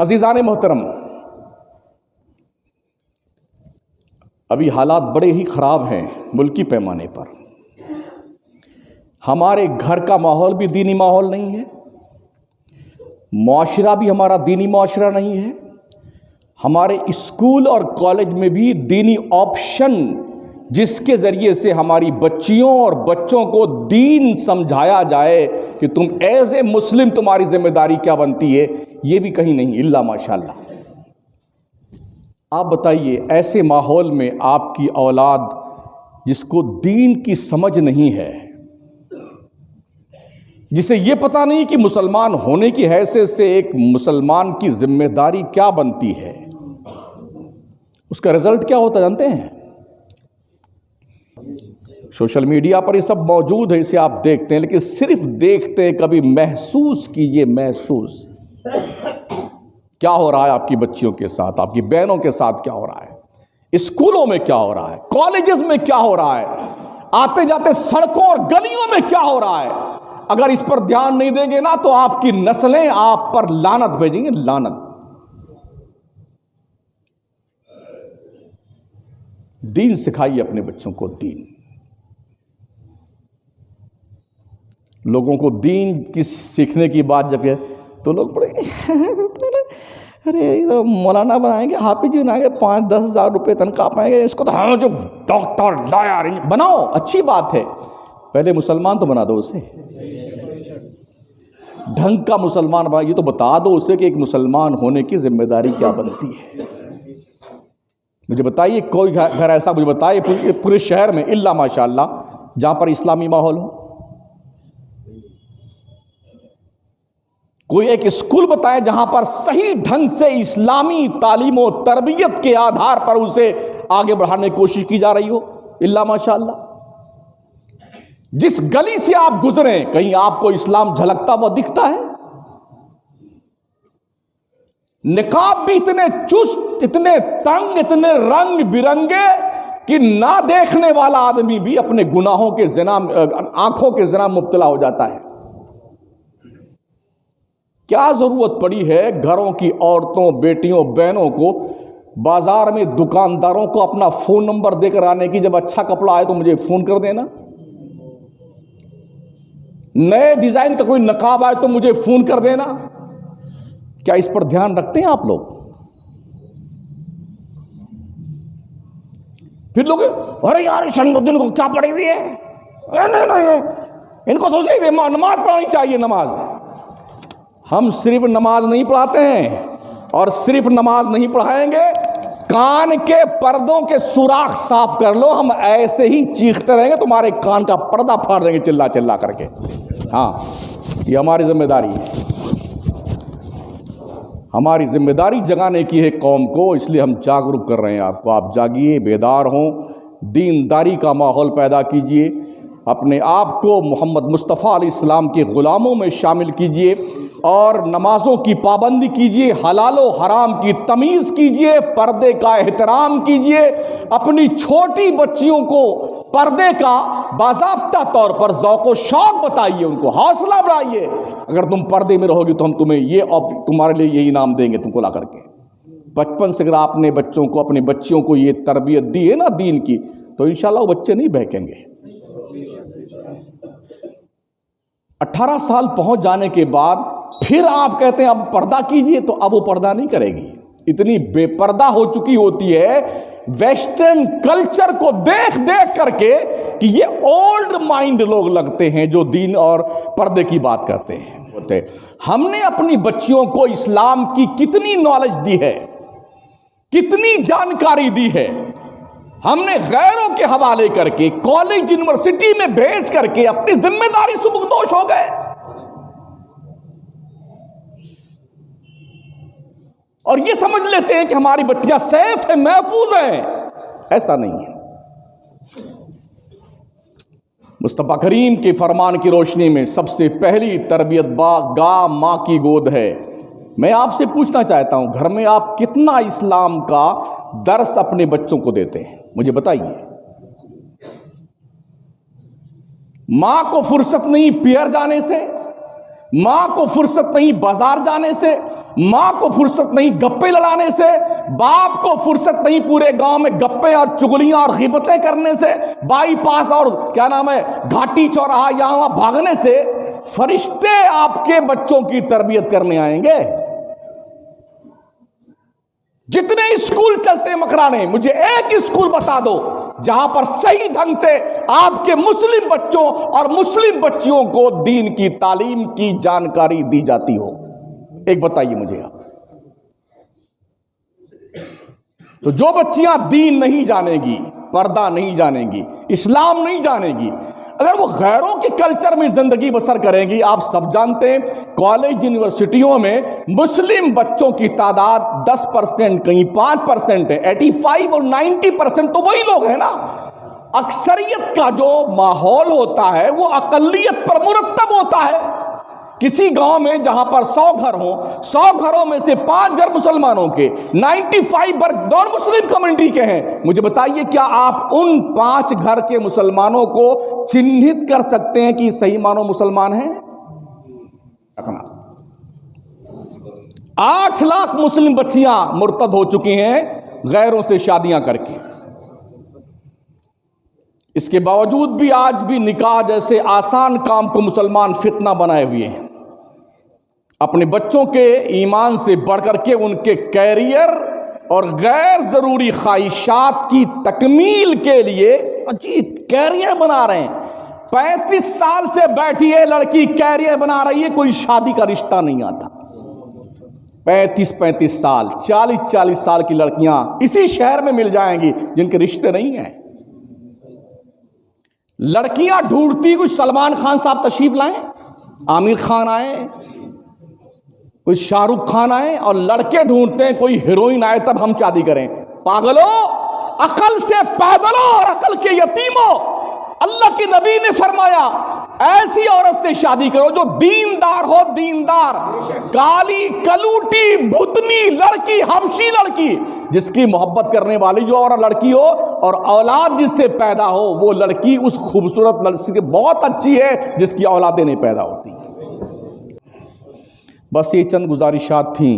अजीज़ान मोहतरम, अभी हालात बड़े ही ख़राब हैं मुल्की पैमाने पर। हमारे घर का माहौल भी दीनी माहौल नहीं है, मुआशरा भी हमारा दीनी मुआशरा नहीं है, हमारे स्कूल और कॉलेज में भी दीनी ऑप्शन जिसके ज़रिए से हमारी बच्चियों और बच्चों को दीन समझाया जाए कि तुम एज ए मुस्लिम तुम्हारी जिम्मेदारी क्या बनती है, ये भी कहीं नहीं, इल्ला माशाअल्लाह। आप बताइए, ऐसे माहौल में आपकी औलाद जिसको दीन की समझ नहीं है, जिसे ये पता नहीं कि मुसलमान होने की हैसियत से एक मुसलमान की जिम्मेदारी क्या बनती है, उसका रिजल्ट क्या होता जानते हैं? सोशल मीडिया पर ये सब मौजूद है, इसे आप देखते हैं, लेकिन सिर्फ देखते हैं, कभी महसूस कीजिए, महसूस क्या हो रहा है आपकी बच्चियों के साथ, आपकी बहनों के साथ क्या हो रहा है, स्कूलों में क्या हो रहा है, कॉलेजेस में क्या हो रहा है, आते जाते सड़कों और गलियों में क्या हो रहा है। अगर इस पर ध्यान नहीं देंगे ना तो आपकी नस्लें आप पर लानत भेजेंगे, लानत। दीन सिखाइए अपने बच्चों को, दीन। लोगों को दीन की सीखने की बात जब है तो लोग बड़े अरे तो मौलाना बनाएंगे, हाफिज बनाएंगे, 5-10 हज़ार रुपये तनख्वाह पाएंगे, इसको तो हाँ जो डॉक्टर लॉयर बनाओ, अच्छी बात है, पहले मुसलमान तो बना दो उसे, ढंग का मुसलमान बना, ये तो बता दो उसे कि एक मुसलमान होने की जिम्मेदारी क्या बनती है। मुझे बताइए कोई घर ऐसा मुझे बताइए पूरे शहर में इल्ला माशाअल्लाह जहां पर इस्लामी माहौल हो। कोई एक स्कूल बताए जहां पर सही ढंग से इस्लामी तालीम और तरबियत के आधार पर उसे आगे बढ़ाने की कोशिश की जा रही हो, इल्ला माशाअल्लाह। जिस गली से आप गुजरे कहीं आपको इस्लाम झलकता हुआ दिखता है। निकाब भी इतने चुस्त, इतने तंग, इतने रंग बिरंगे कि ना देखने वाला आदमी भी अपने गुनाहों के ज़िना, आंखों के ज़िना मुब्तला हो जाता है। क्या जरूरत पड़ी है घरों की औरतों, बेटियों, बहनों को बाजार में दुकानदारों को अपना फोन नंबर देकर आने की, जब अच्छा कपड़ा आए तो मुझे फोन कर देना, नए डिजाइन का कोई नकाब आए तो मुझे फोन कर देना। क्या इस पर ध्यान रखते हैं आप लोग? फिर लोग अरे यार शनमुद्दीन को क्या पड़ी हुई है, नहीं, इनको तो सिर्फ नमाज पढ़नी चाहिए, नमाज। हम सिर्फ नमाज नहीं पढ़ाते हैं और सिर्फ नमाज नहीं पढ़ाएंगे, कान के पर्दों के सुराख साफ कर लो, हम ऐसे ही चीखते रहेंगे, तुम्हारे कान का पर्दा फाड़ देंगे चिल्ला चिल्ला करके। हाँ, ये हमारी जिम्मेदारी है, हमारी जिम्मेदारी जगाने की है कौम को, इसलिए हम जागरूक कर रहे हैं आपको। आप जागिए, बेदार हों, दीनदारी का माहौल पैदा कीजिए, अपने आप को मोहम्मद मुस्तफ़ा अलैहिस्सलाम के ग़ुलामों में शामिल कीजिए और नमाज़ों की पाबंदी कीजिए, हलालो हराम की तमीज़ कीजिए, पर्दे का एहतराम कीजिए, अपनी छोटी बच्चियों को पर्दे का बाज़ाब्ता तौर पर ज़ौक़ व शौक़ बताइए, उनको हौसला बढ़ाइए। अगर तुम पर्दे में रहोगी तो हम तुम्हें ये तुम्हारे लिए ये इनाम देंगे तुमको ला करके। बचपन से अगर आपने बच्चों को, अपने बच्चियों को ये तरबियत दी है ना दीन की, तो इंशाल्लाह वो बच्चे नहीं बहकेंगे। 18 साल पहुंच जाने के बाद फिर आप कहते हैं अब पर्दा कीजिए, तो अब वो पर्दा नहीं करेगी। इतनी बेपर्दा हो चुकी होती है वेस्टर्न कल्चर को देख देख करके कि ये ओल्ड माइंड लोग लगते हैं जो दीन और पर्दे की बात करते हैं होते। हमने अपनी बच्चियों को इस्लाम की कितनी नॉलेज दी है, कितनी जानकारी दी है, हमने गैरों के हवाले करके कॉलेज यूनिवर्सिटी में भेज करके अपनी जिम्मेदारी सुबुकदोश हो गए। और ये समझ लेते हैं कि हमारी बच्चियां सेफ है, महफूज हैं। ऐसा नहीं है। मुस्तफ़ा करीम के फरमान की रोशनी में सबसे पहली तरबियत गाह माँ की गोद है। मैं आपसे पूछना चाहता हूं, घर में आप कितना इस्लाम का दर्स अपने बच्चों को देते हैं, मुझे बताइए। मां को फुर्सत नहीं पियर जाने से, मां को फुर्सत नहीं बाजार जाने से, माँ को फुर्सत नहीं गप्पे लड़ाने से, बाप को फुर्सत नहीं पूरे गांव में गप्पे और चुगलियां और गिबतें करने से, बाईपास और क्या नाम है घाटी चौराहा यहां वहां भागने से। फरिश्ते आपके बच्चों की तरबियत करने आएंगे। जितने स्कूल चलते मकराने, मुझे एक स्कूल बता दो जहां पर सही ढंग से आपके मुस्लिम बच्चों और मुस्लिम बच्चियों को दीन की तालीम की जानकारी दी जाती हो। एक बताइए मुझे आप। तो जो बच्चियां दीन नहीं जानेगी, पर्दा नहीं जानेगी, इस्लाम नहीं जानेगी, अगर वो गैरों के कल्चर में जिंदगी बसर करेंगी, आप सब जानते हैं कॉलेज यूनिवर्सिटियों में मुस्लिम बच्चों की तादाद 10%, कहीं 5% है। 85 और 90% तो वही लोग हैं ना। अक्सरियत का जो माहौल होता है वो अकलियत पर मुरत्तब होता है। किसी गांव में जहां पर 100 घर हो, 100 घरों में से 5 घर मुसलमानों के, 95 घर नॉन मुस्लिम कम्युनिटी के हैं। मुझे बताइए क्या आप उन 5 घर के मुसलमानों को चिन्हित कर सकते हैं कि सही मानो मुसलमान हैं? 8 लाख मुस्लिम बच्चियां मुर्तद हो चुकी हैं गैरों से शादियां करके। इसके बावजूद भी आज भी निकाह जैसे आसान काम को मुसलमान फितना बनाए हुए हैं। अपने बच्चों के ईमान से बढ़कर के उनके कैरियर और गैर जरूरी ख्वाहिशात की तकमील के लिए अजीब कैरियर बना रहे हैं। 35 साल से बैठी है लड़की, कैरियर बना रही है, कोई शादी का रिश्ता नहीं आता। 35 साल, 40 साल की लड़कियां इसी शहर में मिल जाएंगी जिनके रिश्ते नहीं हैं। लड़कियां ढूंढती कुछ सलमान खान साहब तशरीफ लाएं, आमिर खान आए, कोई शाहरुख खान आए, और लड़के ढूंढते हैं कोई हीरोइन आए तब हम शादी करें। पागलो, अकल से पैदलो और अकल के यतीमो, अल्लाह के नबी ने फरमाया ऐसी औरत से शादी करो जो दीनदार हो। दीनदार, काली कलूटी भुतनी लड़की, हबशी लड़की, जिसकी मोहब्बत करने वाली जो और लड़की हो और औलाद जिससे पैदा हो, वो लड़की उस खूबसूरत लड़की से बहुत अच्छी है जिसकी औलादें नहीं पैदा होती। बस ये चंद गुजारिशात थी